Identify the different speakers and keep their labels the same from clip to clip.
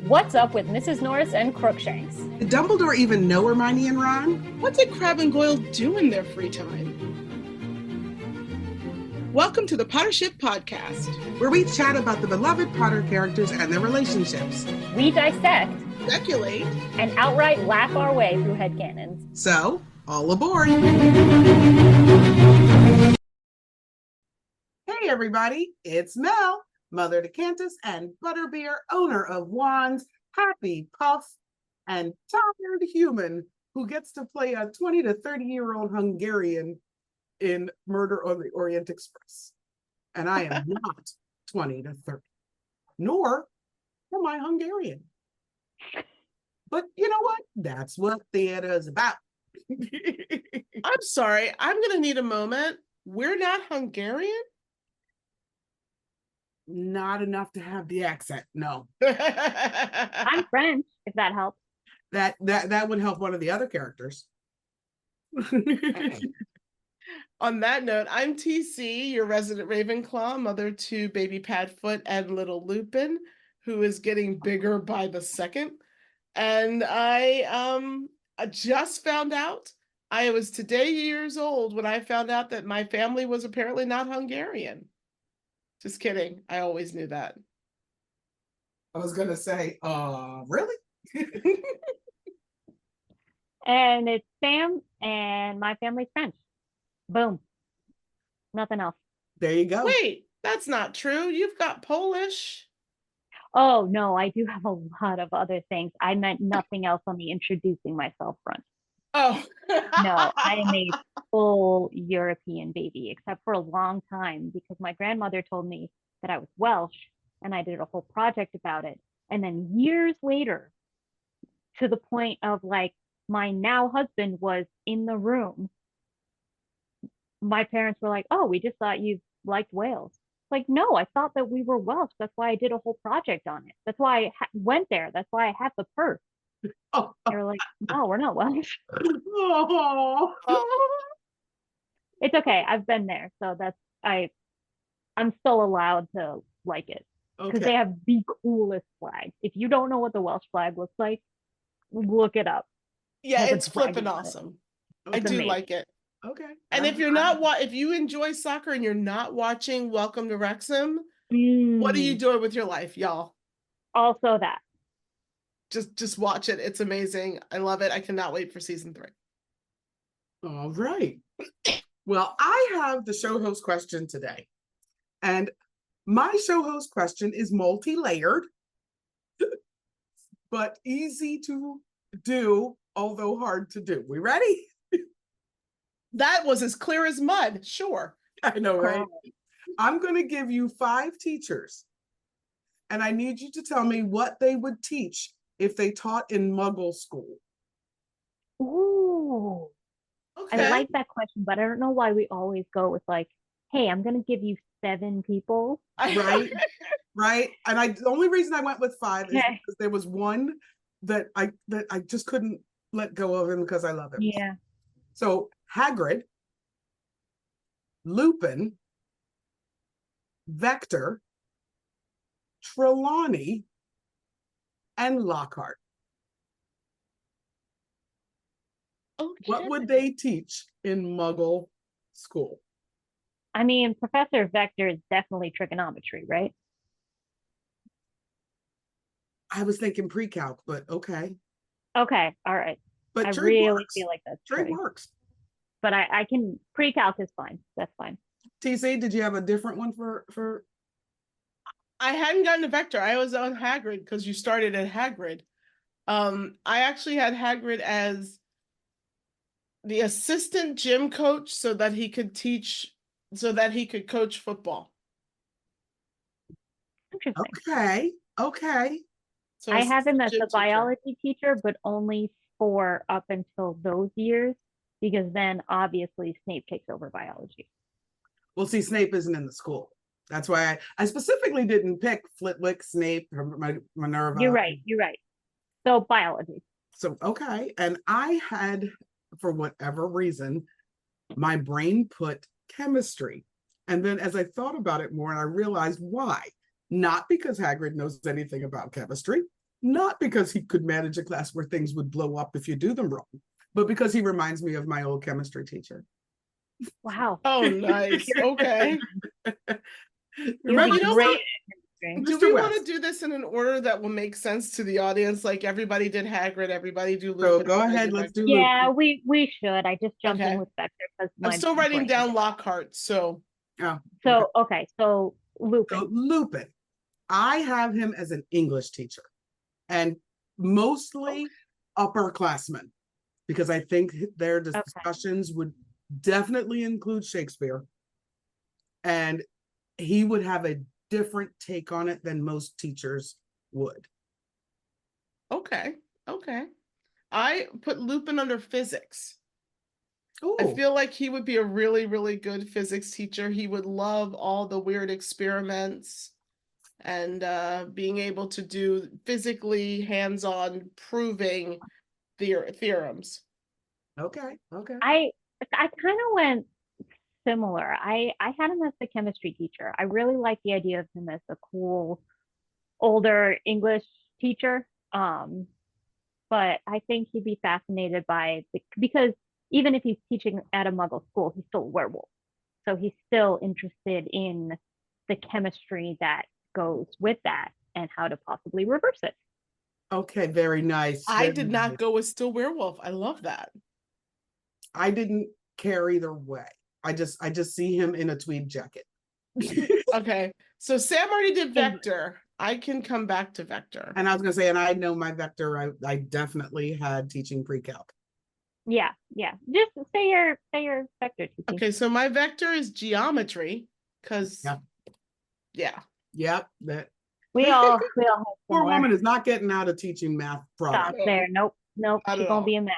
Speaker 1: What's up with Mrs. Norris and Crookshanks?
Speaker 2: Did Dumbledore even know Hermione and Ron?
Speaker 3: What did Crabbe and Goyle do in their free time? Welcome to the Pottership Podcast,
Speaker 2: where we chat about the beloved Potter characters and their relationships.
Speaker 1: We dissect,
Speaker 3: speculate,
Speaker 1: and outright laugh our way through headcanons.
Speaker 2: So, all aboard! Hey everybody, it's Mel, mother to Cantus and Butterbeer, owner of Wands, Happy Puff, and tired human who gets to play a 20 to 30-year-old Hungarian in Murder on the Orient Express. And I am not 20 to 30, nor am I Hungarian. But you know what? That's what theater is about.
Speaker 3: I'm sorry, I'm going to need a moment. We're not Hungarian?
Speaker 2: Not enough to have the accent, no.
Speaker 1: I'm French, if that helps.
Speaker 2: That would help one of the other characters.
Speaker 3: On that note, I'm TC, your resident Ravenclaw, mother to baby Padfoot and little Lupin, who is getting bigger by the second. And I just found out, I was today years old when I found out that my family was apparently not Hungarian. Just kidding. I always knew that.
Speaker 2: I was going to say, really?
Speaker 1: And it's Sam, and my family's French. Boom. Nothing else.
Speaker 2: There you go.
Speaker 3: Wait, that's not true. You've got Polish.
Speaker 1: Oh, no, I do have a lot of other things. I meant nothing else on the introducing myself front.
Speaker 3: Oh.
Speaker 1: No, I am a full European baby, except for a long time, because my grandmother told me that I was Welsh, and I did a whole project about it. And then years later, to the point of like my now husband was in the room, my parents were like, oh, we just thought you liked Wales. Like, no, I thought that we were Welsh. That's why I did a whole project on it. That's why I went there. That's why I have the purse.
Speaker 2: Oh.
Speaker 1: They were like, no, we're not Welsh.
Speaker 2: Oh.
Speaker 1: It's okay. I've been there. So I'm still allowed to like it. Because they have the coolest flag. If you don't know what the Welsh flag looks like, look it up.
Speaker 3: Yeah, it's flipping awesome. I do like it.
Speaker 2: Okay.
Speaker 3: And if you're not if you enjoy soccer and you're not watching Welcome to Wrexham, what are you doing with your life, y'all?
Speaker 1: Also that.
Speaker 3: Just watch it. It's amazing. I love it. I cannot wait for season 3.
Speaker 2: All right. Well, I have the show host question today. And my show host question is multi-layered, but easy to do, although hard to do. We ready?
Speaker 3: That was as clear as mud. Sure.
Speaker 2: I know, right? I'm going to give you 5 teachers, and I need you to tell me what they would teach if they taught in Muggle school.
Speaker 1: Ooh. Okay. I like that question, but I don't know why we always go with like, hey, I'm going to give you 7 people.
Speaker 2: Right? Right? And the only reason I went with 5 is because there was one that I just couldn't let go of him because I love him.
Speaker 1: Yeah.
Speaker 2: So Hagrid, Lupin, Vector, Trelawney, and Lockhart. Okay. What would they teach in Muggle school?
Speaker 1: I mean, Professor Vector is definitely trigonometry, right?
Speaker 2: I was thinking pre-calc, but okay.
Speaker 1: Okay, all right. But I really feel like that's
Speaker 2: true. Works.
Speaker 1: But I can, pre-calc is fine. That's fine.
Speaker 2: TC, did you have a different one for?
Speaker 3: I hadn't gotten to Vector. I was on Hagrid because you started at Hagrid. I actually had Hagrid as the assistant gym coach so that he could coach football.
Speaker 1: Interesting.
Speaker 2: Okay.
Speaker 1: So I have him as the biology teacher, but only for up until those years, because then obviously Snape takes over biology.
Speaker 2: Well, see, Snape isn't in the school. That's why I specifically didn't pick Flitwick, Snape, Minerva.
Speaker 1: You're right. So biology.
Speaker 2: So, okay. And I had, for whatever reason, my brain put chemistry. And then as I thought about it more, and I realized why. Not because Hagrid knows anything about chemistry, not because he could manage a class where things would blow up if you do them wrong, but because he reminds me of my old chemistry teacher.
Speaker 1: Wow.
Speaker 3: Oh, nice. Okay.
Speaker 2: Remember,
Speaker 3: You know
Speaker 1: great
Speaker 3: what?
Speaker 1: at
Speaker 3: Do
Speaker 2: Mr.
Speaker 3: we want to
Speaker 2: West.
Speaker 3: do this in an order that will make sense to the audience? Like everybody did Hagrid, everybody do
Speaker 2: So
Speaker 3: Lupin.
Speaker 2: go
Speaker 3: everybody
Speaker 2: ahead,
Speaker 3: do
Speaker 2: let's
Speaker 3: Vector.
Speaker 2: do
Speaker 1: Yeah,
Speaker 2: Lupin.
Speaker 1: we should. I just jumped in
Speaker 3: Okay.
Speaker 1: with Vector because
Speaker 3: I'm
Speaker 1: my
Speaker 3: still writing
Speaker 1: brain-
Speaker 3: down Lockhart, so
Speaker 2: Oh,
Speaker 1: So okay, so Lupin.
Speaker 2: so Lupin, I have him as an English teacher, and mostly upperclassmen, because I think their discussions would definitely include Shakespeare, and he would have a different take on it than most teachers would.
Speaker 3: okay. I put Lupin under physics. I
Speaker 2: Oh,
Speaker 3: feel like he would be a really, really good physics teacher. He would love all the weird experiments and being able to do physically hands-on proving theorems.
Speaker 2: okay.
Speaker 1: I kind of went similar. I had him as the chemistry teacher. I really like the idea of him as a cool older English teacher. But I think he'd be fascinated by because even if he's teaching at a Muggle school, he's still a werewolf. So he's still interested in the chemistry that goes with that and how to possibly reverse it.
Speaker 2: Okay, very nice.
Speaker 3: I
Speaker 2: very
Speaker 3: did
Speaker 2: nice.
Speaker 3: not go with still werewolf. I love that.
Speaker 2: I didn't care either way. I just see him in a tweed jacket.
Speaker 3: Okay, so Sam already did Vector. I can come back to Vector.
Speaker 2: And I was gonna say, and I know my Vector, I definitely had teaching pre-calc.
Speaker 1: Yeah. Just say your Vector teaching.
Speaker 3: Okay, so my Vector is geometry because yeah.
Speaker 2: Yep, that
Speaker 1: We all
Speaker 2: poor woman is not getting out of teaching math
Speaker 1: stop
Speaker 2: product.
Speaker 1: there. Nope.
Speaker 3: Not
Speaker 1: She's
Speaker 3: at
Speaker 1: gonna
Speaker 3: all.
Speaker 1: be a math.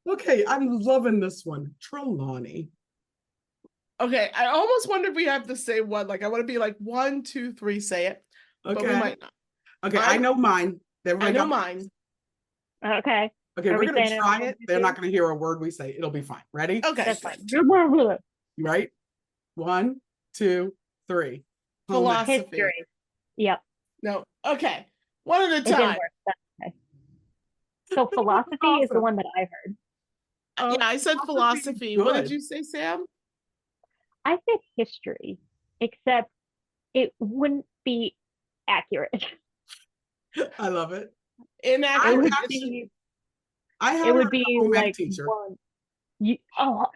Speaker 2: Okay, I'm loving this one. Trelawney.
Speaker 3: Okay, I almost wonder if we have the same one. Like I want to be like 1, 2, 3, say it. But we
Speaker 2: Okay.
Speaker 3: might not.
Speaker 2: Okay, I know mine.
Speaker 3: I
Speaker 2: Everybody
Speaker 3: know
Speaker 2: got
Speaker 3: mine.
Speaker 1: Okay.
Speaker 2: Okay,
Speaker 1: Are
Speaker 2: we're
Speaker 1: we
Speaker 2: gonna
Speaker 1: saying
Speaker 2: try
Speaker 1: it?
Speaker 2: it. They're not gonna hear a word we say. It'll be fine. Ready?
Speaker 3: Okay.
Speaker 1: That's fine.
Speaker 2: Right? 1, 2, 3.
Speaker 3: Philosophy.
Speaker 1: History. Yep.
Speaker 3: No. Okay. One at a
Speaker 1: It didn't
Speaker 3: time.
Speaker 1: work. That's okay. So philosophy is the
Speaker 2: Awesome.
Speaker 1: one that I heard.
Speaker 3: Yeah, I said philosophy. What did
Speaker 2: good.
Speaker 3: you say, Sam?
Speaker 1: I said history, except it wouldn't be accurate.
Speaker 2: I love it.
Speaker 3: Inaccurate.
Speaker 1: It would
Speaker 2: actually-
Speaker 1: be.
Speaker 2: I had
Speaker 1: It would
Speaker 2: a
Speaker 1: be
Speaker 2: home ec
Speaker 1: like
Speaker 2: teacher.
Speaker 1: one. See, I was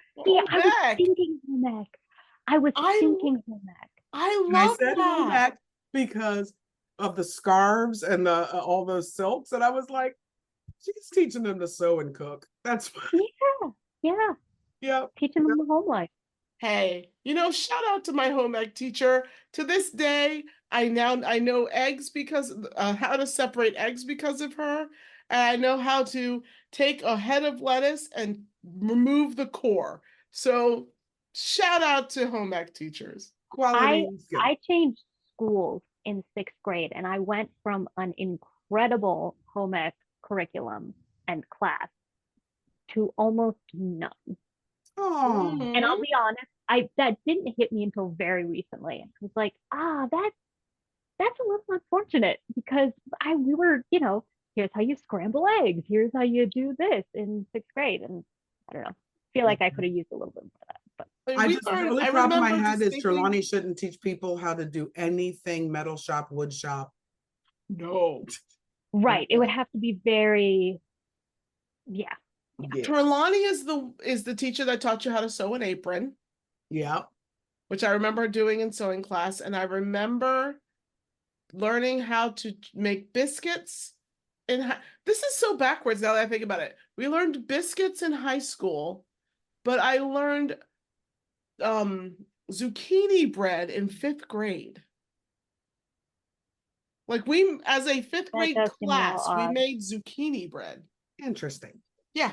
Speaker 3: Heck,
Speaker 1: thinking home ec. I was thinking home ec.
Speaker 3: I
Speaker 2: And I
Speaker 3: love
Speaker 2: said home
Speaker 3: that.
Speaker 2: ec because of the scarves and the all those silks, and I was like, she's teaching them to sew and cook. That's fine.
Speaker 1: Yeah.
Speaker 2: Yep.
Speaker 1: Teaching them the home life.
Speaker 3: Hey, shout out to my home ec teacher. To this day, I know eggs because how to separate eggs because of her. And I know how to take a head of lettuce and remove the core. So shout out to home ec teachers.
Speaker 2: Quality skill.
Speaker 1: I changed schools in 6th grade, and I went from an incredible home ec curriculum and class to almost none.
Speaker 2: Oh,
Speaker 1: And I'll be honest, that didn't hit me until very recently. I was like, that's a little unfortunate because we were, here's how you scramble eggs, here's how you do this in 6th grade, and I don't know. I feel like I could have used a little bit more of that, but
Speaker 2: the only problem I
Speaker 3: remember
Speaker 2: had is
Speaker 3: distinctly-
Speaker 2: Trelawney shouldn't teach people how to do anything metal shop, wood shop.
Speaker 3: No.
Speaker 1: right, it would have to be very, yeah.
Speaker 3: Trelawney is the teacher that taught you how to sew an apron,
Speaker 2: Yeah.
Speaker 3: which I remember doing in sewing class, and I remember learning how to make biscuits. This is so backwards now that I think about it. We learned biscuits in high school, but I learned zucchini bread in 5th grade. Like as a 5th grade class, we made zucchini bread.
Speaker 2: Interesting.
Speaker 3: Yeah.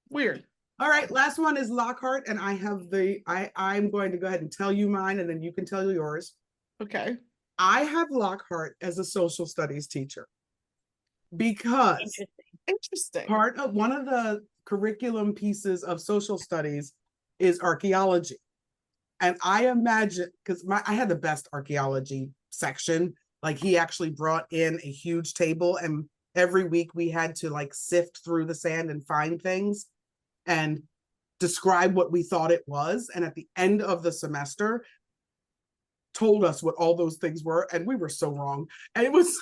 Speaker 3: Weird.
Speaker 2: All right, last one is Lockhart, and I have I'm going to go ahead and tell you mine, and then you can tell yours.
Speaker 3: Okay.
Speaker 2: I have Lockhart as a social studies teacher because
Speaker 3: Interesting.
Speaker 2: part of one of the curriculum pieces of social studies is archaeology. And I imagine, because I had the best archaeology section, like he actually brought in a huge table and every week we had to like sift through the sand and find things and describe what we thought it was. And at the end of the semester, told us what all those things were, and we were so wrong. And it was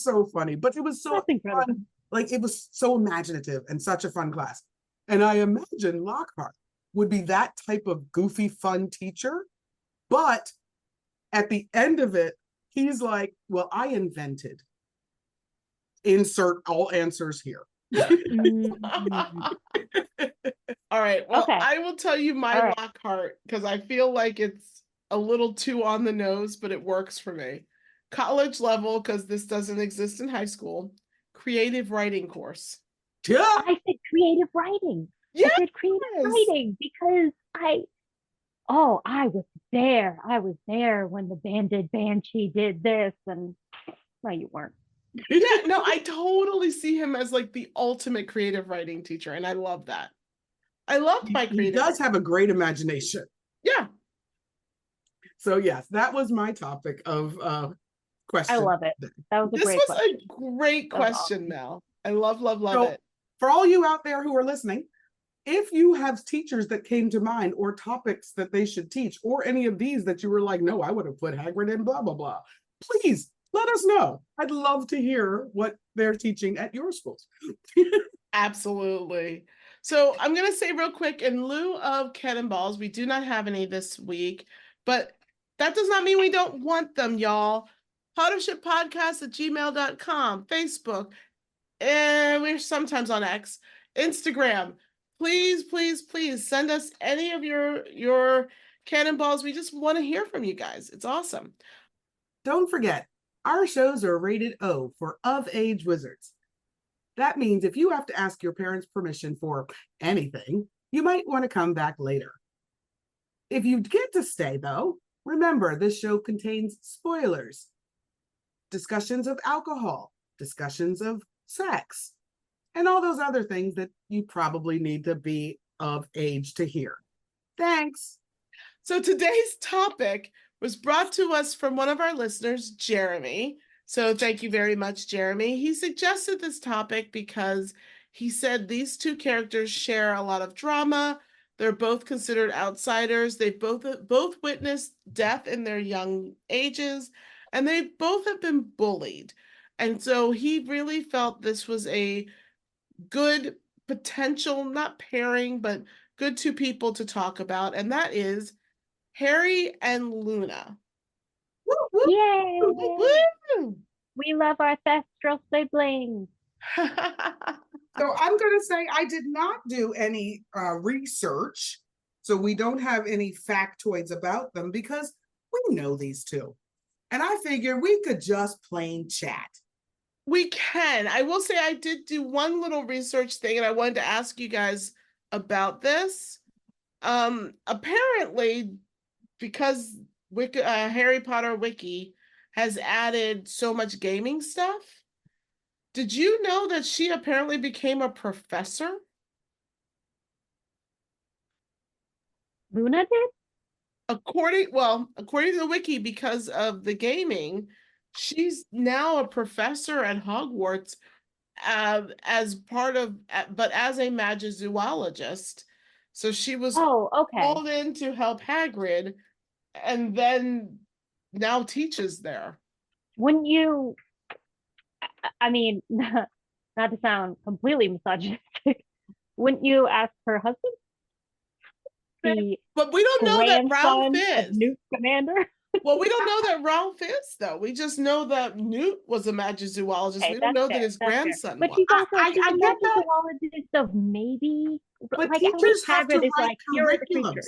Speaker 2: so funny, but it was so fun. Like it was so imaginative and such a fun class. And I imagine Lockhart would be that type of goofy, fun teacher. But at the end of it, he's like, well, I invented. Insert all answers here.
Speaker 3: All right. Well,
Speaker 1: Okay.
Speaker 3: I will tell you my Lockhart because I feel like it's a little too on the nose, but it works for me. College level, because this doesn't exist in high school. Creative writing course.
Speaker 2: Yeah.
Speaker 1: I said creative writing.
Speaker 3: Yes.
Speaker 1: I said creative writing because I was there. I was there when the banded banshee did this, and no, you weren't.
Speaker 3: Yeah, no, I totally see him as like the ultimate creative writing teacher, and I love that. I loved my creative.
Speaker 2: He does have a great imagination.
Speaker 3: Yeah.
Speaker 2: So yes, that was my topic of question.
Speaker 1: I love it. That was a great question.
Speaker 3: This was a great question, Mel. I love it.
Speaker 2: For all you out there who are listening, if you have teachers that came to mind or topics that they should teach, or any of these that you were like, no, I would have put Hagrid in blah, blah, blah, please let us know. I'd love to hear what they're teaching at your schools.
Speaker 3: Absolutely. So I'm going to say real quick, in lieu of cannonballs, we do not have any this week, but that does not mean we don't want them, y'all. Partnershippodcast@gmail.com, Facebook, and we're sometimes on X, Instagram. Please, please, please send us any of your cannonballs. We just want to hear from you guys. It's awesome.
Speaker 2: Don't forget, our shows are rated O for of age wizards. That means if you have to ask your parents' permission for anything, you might want to come back later. If you get to stay, though, remember this show contains spoilers, discussions of alcohol, discussions of sex, and all those other things that you probably need to be of age to hear. Thanks.
Speaker 3: So today's topic was brought to us from one of our listeners, Jeremy. So thank you very much, Jeremy. He suggested this topic because he said these two characters share a lot of drama. They're both considered outsiders. They've both witnessed death in their young ages, and they both have been bullied. And so he really felt this was a good potential, not pairing, but good two people to talk about, and that is Harry and Luna.
Speaker 1: Yay!
Speaker 3: Woo!
Speaker 1: We love our ancestral siblings.
Speaker 2: So I'm going to say I did not do any research, so we don't have any factoids about them because we know these two. And I figure we could just plain chat.
Speaker 3: We can. I will say I did do one little research thing, and I wanted to ask you guys about this. Apparently, because Harry Potter Wiki has added so much gaming stuff, did you know that she apparently became a professor?
Speaker 1: Luna did?
Speaker 3: According to the wiki, because of the gaming, she's now a professor at Hogwarts as part of, but as a magizoologist. So she was called in to help Hagrid, and then now teaches there.
Speaker 1: Wouldn't you, I mean, not to sound completely misogynistic, wouldn't you ask her husband?
Speaker 3: But we don't know that Ralph is.
Speaker 1: Newt Scamander?
Speaker 3: Well, we don't know that Ralph is, though. We just know that Newt was a magizoologist. Okay, we don't know that his grandson was.
Speaker 1: But she's also a magizoologist of maybe.
Speaker 2: But like, teachers have to write curriculums.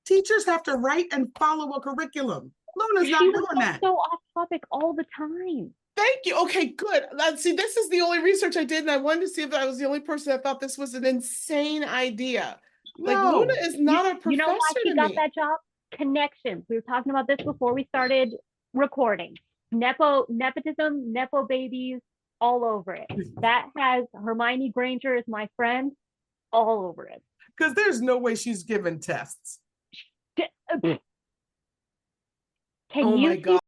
Speaker 2: Teachers have to write and follow a curriculum. Luna's not doing that.
Speaker 1: So off topic all the time.
Speaker 3: Thank you. Okay, good. See, this is the only research I did, and I wanted to see if I was the only person that thought this was an insane idea.
Speaker 2: No.
Speaker 3: Like, Luna is not a professor.
Speaker 1: You know why she got that job? Connections. We were talking about this before we started recording. Nepotism, Nepo babies, all over it. That has Hermione Granger is my friend, all over it.
Speaker 2: Because there's no way she's given tests.
Speaker 1: Can you